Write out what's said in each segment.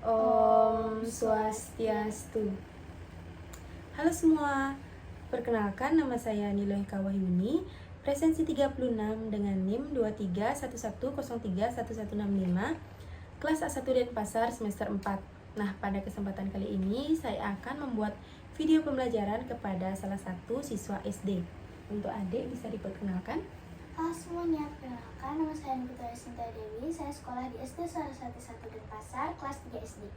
Om Swastiastu. Halo semua, perkenalkan nama saya Niloika Wahyuni, presensi 36 dengan NIM 2311031165, kelas A1 Denpasar semester 4. Nah, pada kesempatan kali ini saya akan membuat video pembelajaran kepada salah satu siswa SD. Untuk adik bisa diperkenalkan? Halo semuanya, perkenalkan nama saya Nikita Sinta Dewi. Saya sekolah di SD Saraswati 1 Denpasar, kelas 3 SD.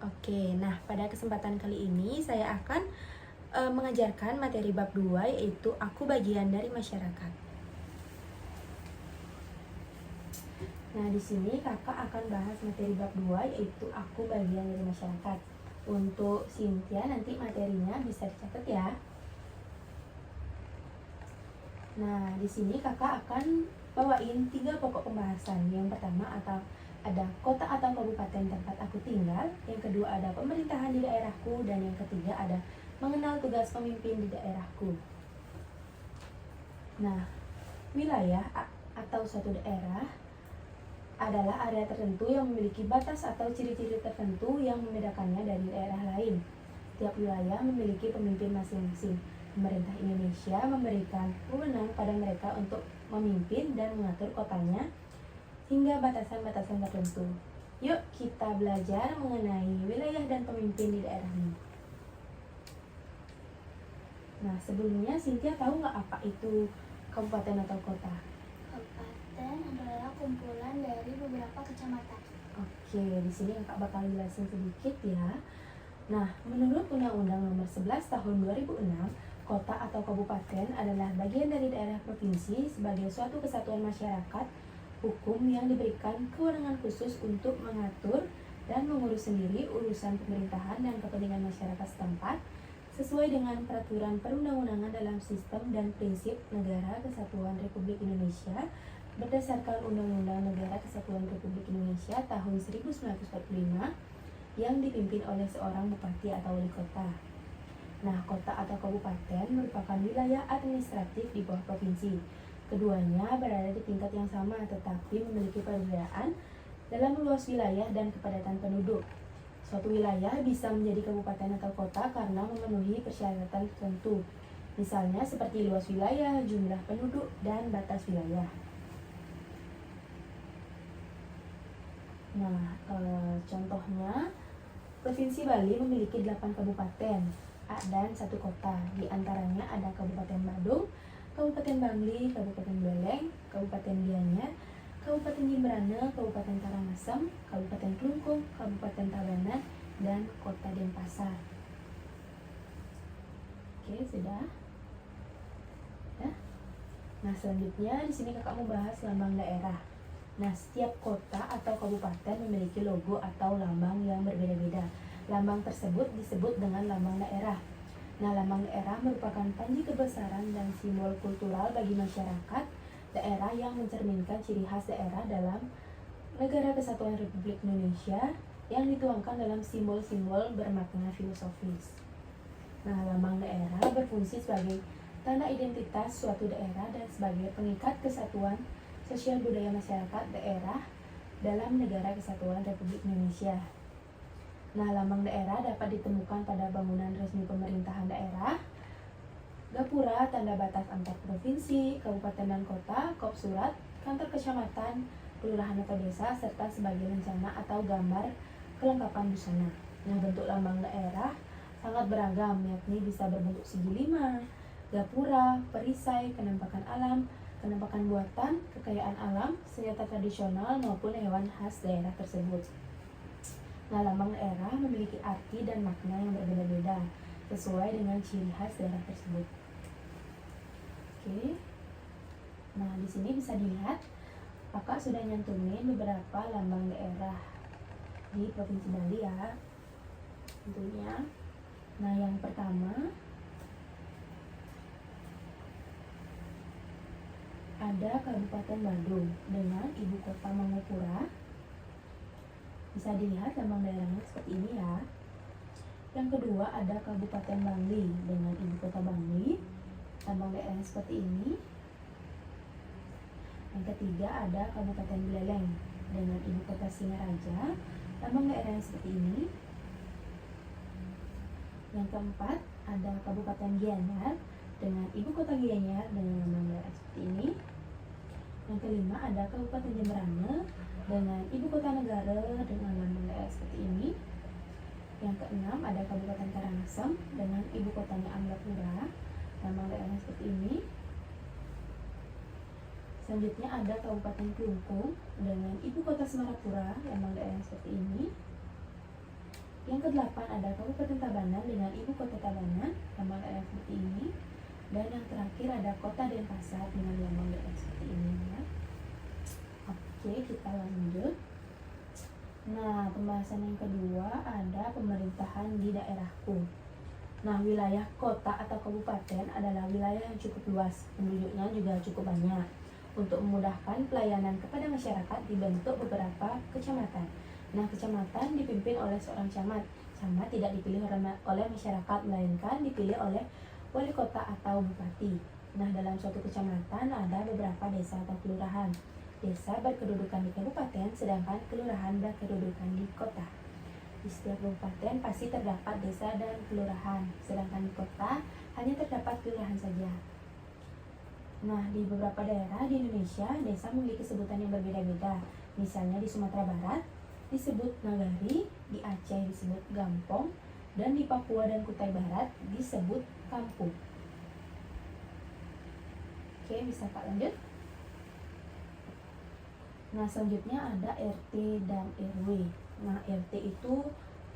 Oke, nah pada kesempatan kali ini saya akan mengajarkan materi bab 2, yaitu aku bagian dari masyarakat. Nah, di sini kakak akan bahas materi bab 2, yaitu aku bagian dari masyarakat. Untuk Cynthia nanti materinya bisa dicatat ya. Nah, di sini kakak akan bawain 3 pokok pembahasan. Yang pertama ada kota atau kabupaten tempat aku tinggal. Yang kedua ada pemerintahan di daerahku. Dan yang ketiga ada mengenal tugas pemimpin di daerahku. Nah, wilayah atau suatu daerah adalah area tertentu yang memiliki batas atau ciri-ciri tertentu yang membedakannya dari daerah lain. Tiap wilayah memiliki pemimpin masing-masing. Pemerintah Indonesia memberikan wewenang pada mereka untuk memimpin dan mengatur kotanya hingga batasan-batasan tertentu. Yuk kita belajar mengenai wilayah dan pemimpin di daerah ini. Nah, sebelumnya Cynthia tahu nggak apa itu kabupaten atau kota? Kabupaten adalah kumpulan dari beberapa kecamatan. Oke, di sini kakak bakal jelasin sedikit ya. Nah, menurut Undang-Undang Nomor 11 Tahun 2006, kota atau kabupaten adalah bagian dari daerah provinsi sebagai suatu kesatuan masyarakat hukum yang diberikan kewenangan khusus untuk mengatur dan mengurus sendiri urusan pemerintahan dan kepentingan masyarakat setempat sesuai dengan peraturan perundang-undangan dalam sistem dan prinsip Negara Kesatuan Republik Indonesia berdasarkan Undang-Undang Negara Kesatuan Republik Indonesia tahun 1945 yang dipimpin oleh seorang bupati atau wali kota. Nah, kota atau kabupaten merupakan wilayah administratif di bawah provinsi. Keduanya berada di tingkat yang sama tetapi memiliki perbedaan dalam luas wilayah dan kepadatan penduduk. Suatu wilayah bisa menjadi kabupaten atau kota karena memenuhi persyaratan tertentu. Misalnya seperti luas wilayah, jumlah penduduk, dan batas wilayah. Nah, contohnya Provinsi Bali memiliki 8 kabupaten dan 1 kota. Di antaranya ada Kabupaten Badung, Kabupaten Bangli, Kabupaten Beleng, Kabupaten Gianyar, Kabupaten Jembrana, Kabupaten Karangasem, Kabupaten Klungkung, Kabupaten Tabanan, dan Kota Denpasar. Oke, sudah? Ya? Nah, selanjutnya di sini kakak mau bahas lambang daerah. Nah, setiap kota atau kabupaten memiliki logo atau lambang yang berbeda-beda. Lambang tersebut disebut dengan lambang daerah. Nah, lambang daerah merupakan panji kebesaran dan simbol kultural bagi masyarakat daerah yang mencerminkan ciri khas daerah dalam Negara Kesatuan Republik Indonesia yang dituangkan dalam simbol-simbol bermakna filosofis. Nah, lambang daerah berfungsi sebagai tanda identitas suatu daerah dan sebagai pengikat kesatuan sosial budaya masyarakat daerah dalam Negara Kesatuan Republik Indonesia. Nah, lambang daerah dapat ditemukan pada bangunan resmi pemerintahan daerah, gapura, tanda batas antar provinsi, kabupaten dan kota, kop surat, kantor kecamatan, kelurahan atau desa, serta sebagai rencana atau gambar kelengkapan busana. Nah, bentuk lambang daerah sangat beragam, yakni bisa berbentuk segi 5, gapura, perisai, penampakan alam, penampakan buatan, kekayaan alam, senjata tradisional maupun hewan khas daerah tersebut. Nah, lambang daerah memiliki arti dan makna yang berbeda-beda sesuai dengan ciri khas daerah tersebut. Oke. Nah, di sini bisa dilihat kakak sudah nyantumin beberapa lambang daerah di Provinsi Bali ya. Tentunya. Nah, yang pertama ada Kabupaten Badung dengan ibu kota Mangupura. Bisa dilihat lambang daerahnya seperti ini ya. Yang kedua ada Kabupaten Bangli dengan ibu kota Bangli. Lambang daerahnya seperti ini. Yang ketiga ada Kabupaten Buleleng dengan ibu kota Singaraja. lambang daerah yang seperti ini. Yang keempat, ada Kabupaten Gianyar dengan ibu kota Gianyar dengan lambang daerah seperti ini. Yang kelima, ada Kabupaten Jemberana dengan ibu kota negara dengan lambang daerah seperti ini. Yang keenam, ada Kabupaten Karangasem dengan ibu kotanya Amrapura, lambang daerahnya seperti ini. Selanjutnya ada Kabupaten Klungkung dengan ibu kota Semarapura, lambang daerahnya seperti ini. Yang kedelapan, ada Kabupaten Tabanan dengan ibu kota Tabanan, lambang daerah seperti ini. Dan yang terakhir ada Kota Denpasar dengan lambang daerah seperti ini ya. Oke, kita lanjut. Nah, pembahasan yang kedua ada pemerintahan di daerahku. Nah, wilayah kota atau kabupaten adalah wilayah yang cukup luas, penduduknya juga cukup banyak. Untuk memudahkan pelayanan kepada masyarakat dibentuk beberapa kecamatan. Nah, kecamatan dipimpin oleh seorang camat. Camat tidak dipilih oleh masyarakat, melainkan dipilih oleh wali kota atau bupati. Nah, dalam suatu kecamatan ada beberapa desa atau kelurahan. Desa berkedudukan di kabupaten, sedangkan kelurahan berkedudukan di kota. Di setiap kabupaten pasti terdapat desa dan kelurahan, sedangkan di kota hanya terdapat kelurahan saja. Nah, di beberapa daerah di Indonesia, desa memiliki sebutan yang berbeda-beda. Misalnya di Sumatera Barat disebut nagari, di Aceh disebut gampong, dan di Papua dan Kutai Barat disebut kampung. Oke, bisa Kak lanjut? Nah, selanjutnya ada RT dan RW. Nah, RT itu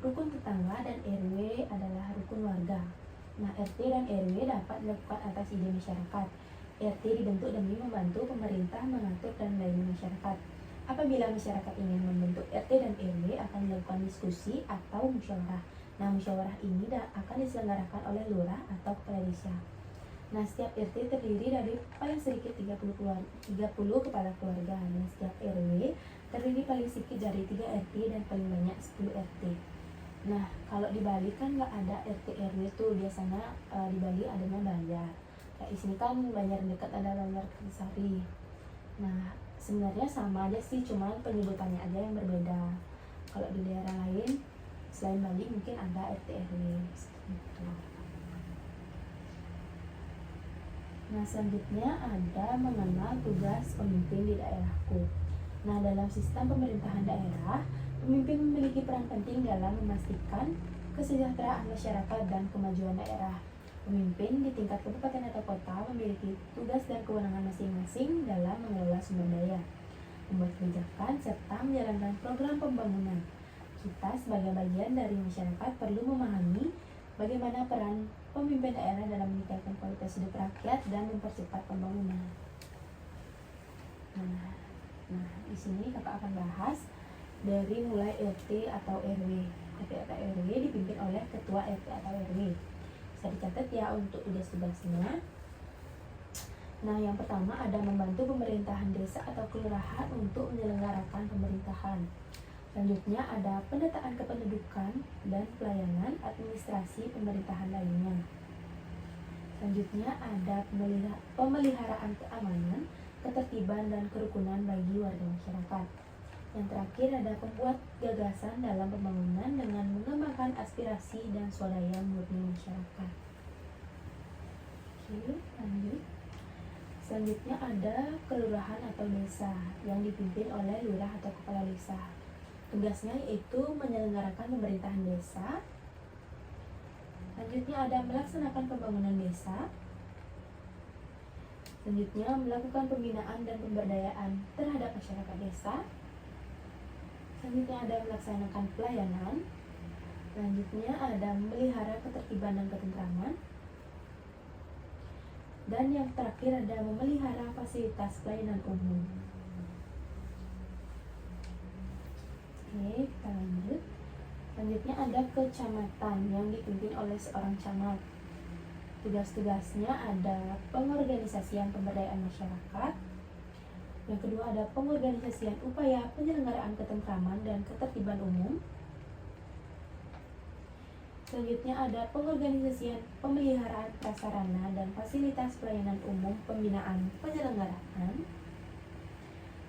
rukun tetangga dan RW adalah rukun warga. Nah, RT dan RW dapat dilakukan atas ide masyarakat. RT dibentuk demi membantu pemerintah mengatur dan melayani masyarakat. Apabila masyarakat ingin membentuk RT dan RW akan dilakukan diskusi atau musyawarah. Nah, musyawarah ini akan diselenggarakan oleh lurah atau kepala desa. Nah, setiap RT terdiri dari paling sedikit 30 kepala keluarga. Dan setiap RW terdiri paling sedikit dari 3 RT dan paling banyak 10 RT. Nah, kalau di Bali kan nggak ada RT RW tuh, biasanya di Bali adanya Banjar. Kayak di sini kan Banjar dekat ada Banjar Sari. Nah, sebenarnya sama aja sih, cuman penyebutannya aja yang berbeda. Kalau di daerah lain selain Bali mungkin ada RT RW gitu. Nah, selanjutnya ada mengenal tugas pemimpin di daerahku. Nah, dalam sistem pemerintahan daerah, pemimpin memiliki peran penting dalam memastikan kesejahteraan masyarakat dan kemajuan daerah. Pemimpin di tingkat kabupaten atau kota memiliki tugas dan kewenangan masing-masing dalam mengelola sumber daya, membuat kebijakan, serta menjalankan program pembangunan. Kita sebagai bagian dari masyarakat perlu memahami bagaimana peran pemimpin daerah dalam meningkatkan kualitas hidup rakyat dan mempercepat pembangunan. Nah, di sini kakak akan bahas dari mulai RT atau RW. RT atau RW dipimpin oleh ketua RT atau RW. Bisa dicatat ya untuk tugas-tugasnya. Nah, yang pertama ada membantu pemerintahan desa atau kelurahan untuk menyelenggarakan pemerintahan. Selanjutnya ada pendataan kependudukan dan pelayanan administrasi pemerintahan lainnya. Selanjutnya ada pemeliharaan keamanan, ketertiban dan kerukunan bagi warga masyarakat. Yang terakhir ada pembuat gagasan dalam pembangunan dengan mengembangkan aspirasi dan swadaya murni masyarakat. Oke, lanjut. Selanjutnya ada kelurahan atau desa yang dipimpin oleh lurah atau kepala desa. Tugasnya yaitu menyelenggarakan pemerintahan desa. Selanjutnya ada melaksanakan pembangunan desa. Selanjutnya melakukan pembinaan dan pemberdayaan terhadap masyarakat desa. Selanjutnya ada melaksanakan pelayanan. Selanjutnya ada memelihara ketertiban dan ketentraman. Dan yang terakhir ada memelihara fasilitas pelayanan umum. Oke, kita lanjut. Selanjutnya ada kecamatan yang dipimpin oleh seorang camat. Tugas-tugasnya ada pengorganisasian pemberdayaan masyarakat. Yang kedua ada pengorganisasian upaya penyelenggaraan ketentraman dan ketertiban umum. Selanjutnya ada pengorganisasian pemeliharaan prasarana dan fasilitas pelayanan umum pembinaan penyelenggaraan.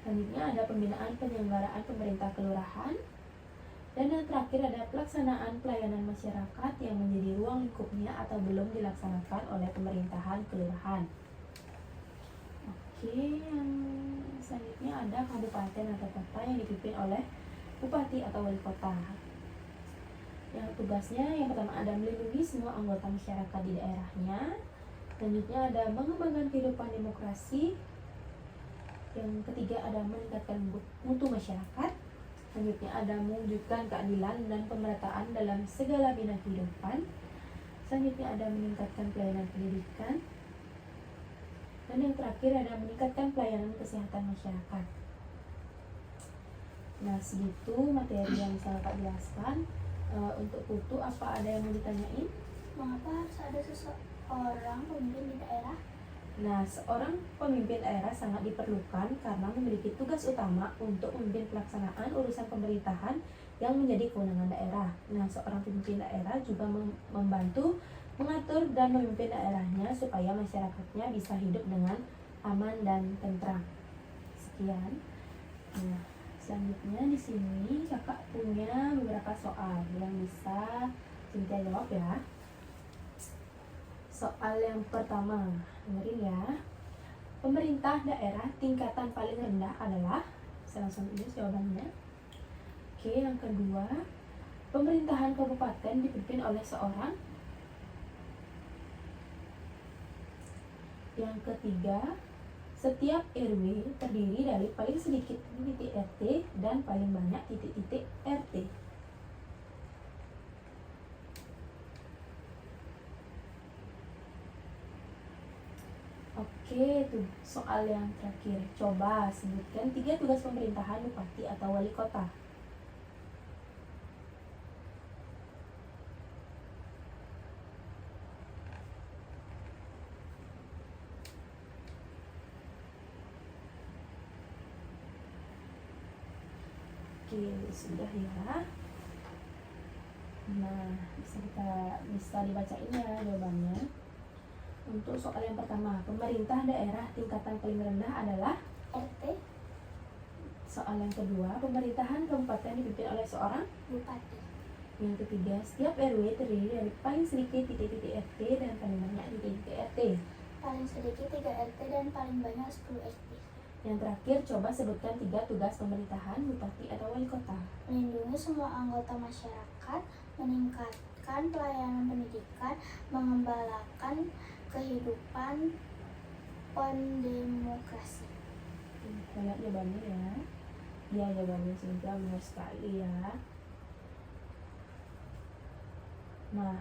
Selanjutnya ada pembinaan penyelenggaraan pemerintah kelurahan. Dan yang terakhir ada pelaksanaan pelayanan masyarakat yang menjadi ruang lingkupnya atau belum dilaksanakan oleh pemerintahan kelurahan. Oke, yang selanjutnya ada kabupaten atau kota yang dipimpin oleh bupati atau wali kota. Yang tugasnya yang pertama ada melindungi semua anggota masyarakat di daerahnya. Selanjutnya ada mengembangkan kehidupan demokrasi. Yang ketiga ada meningkatkan mutu masyarakat. Selanjutnya ada mewujudkan keadilan dan pemerataan dalam segala bidang kehidupan. Selanjutnya ada meningkatkan pelayanan pendidikan. Dan yang terakhir ada meningkatkan pelayanan kesehatan masyarakat. Nah, segitu materi yang bisa Kakak jelaskan. Untuk Putu, apa ada yang mau ditanyain? Mengapa harus ada seseorang pemimpin di daerah? Nah, seorang pemimpin daerah sangat diperlukan karena memiliki tugas utama untuk memimpin pelaksanaan urusan pemerintahan yang menjadi kewenangan daerah. Nah, seorang pemimpin daerah juga membantu mengatur dan memimpin daerahnya supaya masyarakatnya bisa hidup dengan aman dan tentram. Sekian. Nah, selanjutnya di sini Kakak punya beberapa soal yang bisa Cynthia jawab ya. Soal yang pertama, dengerin ya. Pemerintah daerah tingkatan paling rendah adalah, saya langsung tulis jawabannya. Oke, yang kedua, pemerintahan kabupaten dipimpin oleh seorang. Yang ketiga, setiap RW terdiri dari paling sedikit titik RT dan paling banyak titik-titik RT. Oke, tuh soal yang terakhir. Coba sebutkan 3 tugas pemerintahan bupati atau wali kota. Oke, sudah ya. Nah, bisa dibacain ya jawabannya. Untuk soal yang pertama, pemerintah daerah tingkatan paling rendah adalah RT. Soal yang kedua, pemerintahan kabupaten dipimpin oleh seorang Bupati. Yang ketiga, setiap RW terdiri dari paling sedikit titik-titik RT dan paling banyak titik-titik RT. Paling sedikit 3 RT dan paling banyak 10 RT. Yang terakhir, coba sebutkan 3 tugas pemerintahan bupati atau wali kota. Melindungi semua anggota masyarakat, meningkatkan pelayanan pendidikan, mengembalakan kehidupan pendemokrasi. Banyak jawabannya ya. Ya, jawabannya sudah benar sekali ya. Nah,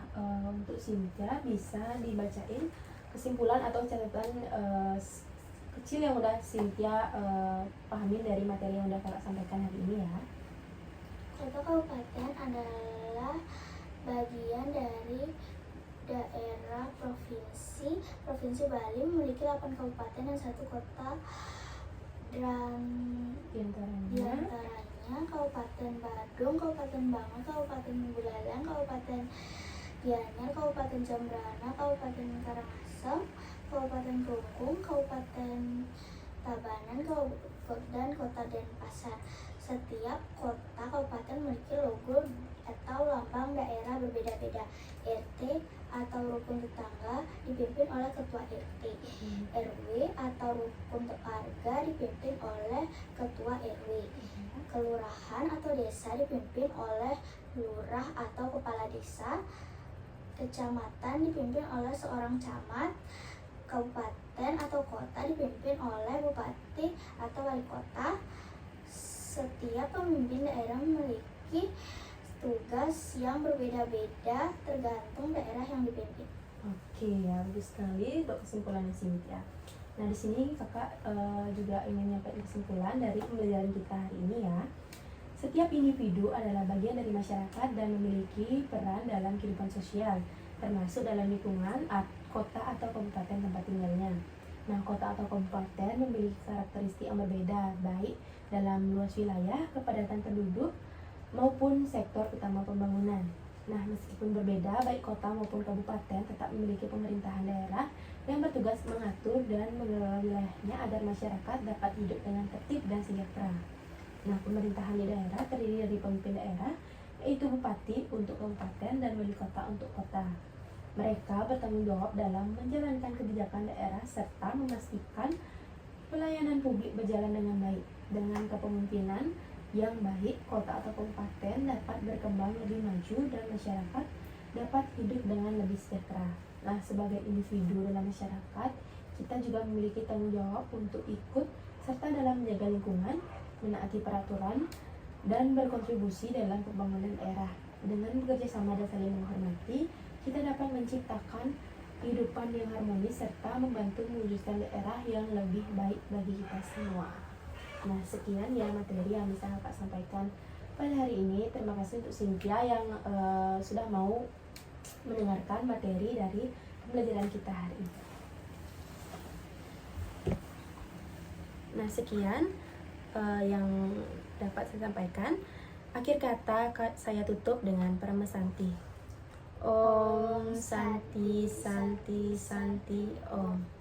untuk Cynthia bisa dibacain kesimpulan atau catatan kecil yang udah Cynthia pahami dari materi yang udah Kakak sampaikan hari ini ya. Kota kabupaten adalah bagian dari daerah provinsi. Provinsi Bali memiliki 8 kabupaten dan 1 kota, dan diantaranya Kabupaten Badung, Kabupaten Bangka, Kabupaten Buleleng, Kabupaten Gianyar, Kabupaten Jembrana, Kabupaten Karangasem, Kabupaten Kelungkung, Kabupaten Tabanan, dan Kota Denpasar. Setiap kota kabupaten memiliki logo atau lambang daerah berbeda-beda. RT atau rukun tetangga dipimpin oleh ketua RT. RW atau rukun warga dipimpin oleh ketua RW. Kelurahan atau desa dipimpin oleh lurah atau kepala desa. Kecamatan dipimpin oleh seorang camat. Kabupaten atau kota dipimpin oleh bupati atau wali kota. Setiap pemimpin daerah memiliki tugas yang berbeda-beda tergantung daerah yang dipimpin. Oke, ya bagus sekali untuk kesimpulannya Cynthia. Nah, di sini Kakak juga ingin menyampaikan kesimpulan dari pembelajaran kita hari ini ya. Setiap individu adalah bagian dari masyarakat dan memiliki peran dalam kehidupan sosial, termasuk dalam lingkungan kota atau kabupaten tempat tinggalnya. Nah, kota atau kabupaten memiliki karakteristik yang berbeda, baik dalam luas wilayah, kepadatan penduduk, maupun sektor utama pembangunan. Nah, meskipun berbeda, baik kota maupun kabupaten tetap memiliki pemerintahan daerah yang bertugas mengatur dan mengelola wilayahnya agar masyarakat dapat hidup dengan tertib dan sejahtera. Nah, pemerintahan di daerah terdiri dari pemimpin daerah yaitu bupati untuk kabupaten dan wali kota untuk kota. Mereka bertanggung jawab dalam menjalankan kebijakan daerah serta memastikan pelayanan publik berjalan dengan baik. Dengan kepemimpinan yang baik, kota atau kabupaten dapat berkembang lebih maju dan masyarakat dapat hidup dengan lebih sejahtera. Nah, sebagai individu dalam masyarakat, kita juga memiliki tanggung jawab untuk ikut serta dalam menjaga lingkungan, menaati peraturan, dan berkontribusi dalam pembangunan daerah. Dengan bekerja sama dan saling menghormati, kita dapat menciptakan kehidupan yang harmonis serta membantu mewujudkan daerah yang lebih baik bagi kita semua. Nah, sekian ya materi yang bisa Kakak sampaikan pada hari ini. Terima kasih untuk Cynthia yang sudah mau mendengarkan materi dari pembelajaran kita hari ini. Nah, sekian yang dapat saya sampaikan. Akhir kata saya tutup dengan Parama Santi. Om Santi Santi Santi Om.